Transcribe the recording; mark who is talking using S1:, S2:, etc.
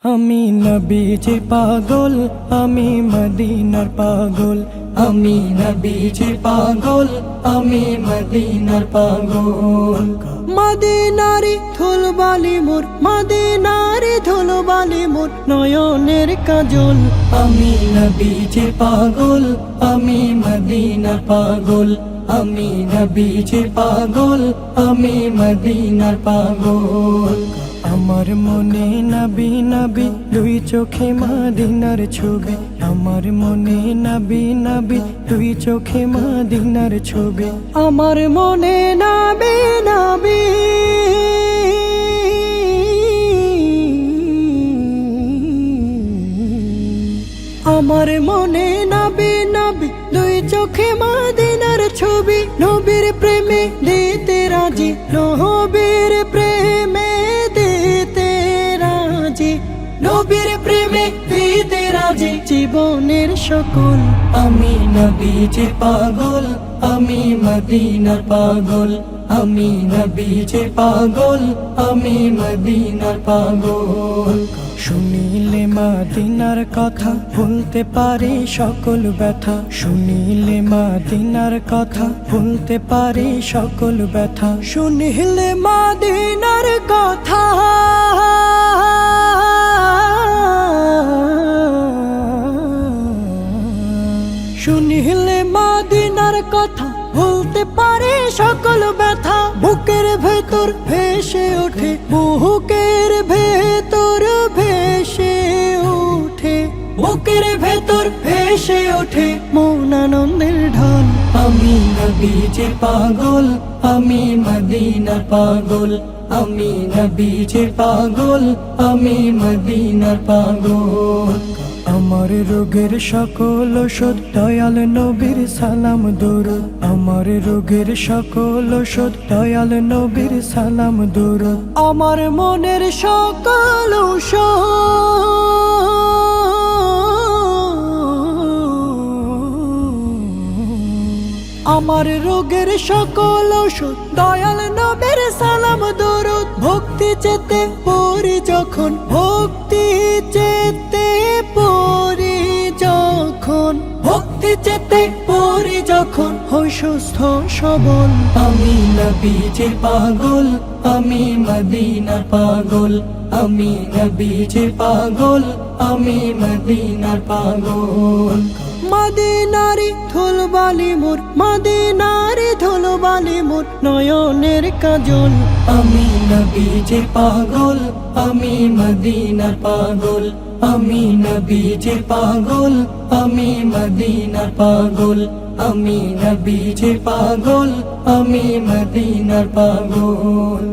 S1: আমি নবীজির পাগল, আমি মদিনার পাগল। আমি নবীজির পাগল, আমি মদিনার পাগল। মদিনারি ধুলবালি মোর, মদিনারি ধুলবালি মোর নয়নের কাজল। আমি নবীজির পাগল, আমি মদিনার পাগল। আমি নবীজির পাগল, আমি মদিনার পাগল। আমার মনে নবী নবী দুই চোখে মদিনার ছবি। আমার মনে নবী নবী দুই চোখে মদিনার ছবি। আমার মনে নবী নবী আমার মনে নবী নবী দুই চোখে মদিনার ছবি। নবীর প্রেমে দিতে রাজি, নবীর প্রেমে দিতে রাজি, নবীর প্রেমে দিতে রাজি জীবনের সকল। আমি নবীজির পাগল, আমি মদিনার পাগল। আমি নবীজির পাগল, আমি মদিনার পাগল। শুনিলে মদিনার কথা ভুলতে পারি সকল ব্যথা। শুনিলে মদিনার কথা ভুলতে পারি সকল ব্যথা। শুনিলে মদিনার কথা শুনিলে মদিনার কথা ভুলতে পারে সকল ব্যথা। বুকের ভেতর ভেসে ওঠে, বুকের ভেতর ভেসে ওঠে, বুকের ভেতর ভেসে ওঠে মন আনন্দের ঢল। আমি নবীজির পাগল, আমি মদিনার পাগল। আমি নবীজির পাগল, আমি মদিনার পাগল। আমার রোগের সকল ওষুধ দয়াল নবীর সালাম দরুদ। আমার রোগের সকল ওষুধ দয়াল নবীর সালাম দরুদ। আমার মনের সকল আমার রোগের সকল ওষুধ দয়াল নবীর সালাম দরুদ। ভক্তি চেতে পড়ি যখন, ভক্তি চেতে পড়ি যখন, ভক্তি চেতে পড়ি যখন হই সুস্থ সবল। আমি নবীজির পাগল, আমি মদিনার পাগল। আমি নবীজির পাগল, আমি মদিনার পাগল। মদিনারি ধুলবালি মোর, মদিনারি ধুলবালি মোর নয়নের কাজল। আমি নবীজির পাগল, আমি মদিনার পাগল। আমি নবীজির পাগল, আমি মদিনার পাগল। আমি নবীজির পাগল, আমি মদিনার পাগল।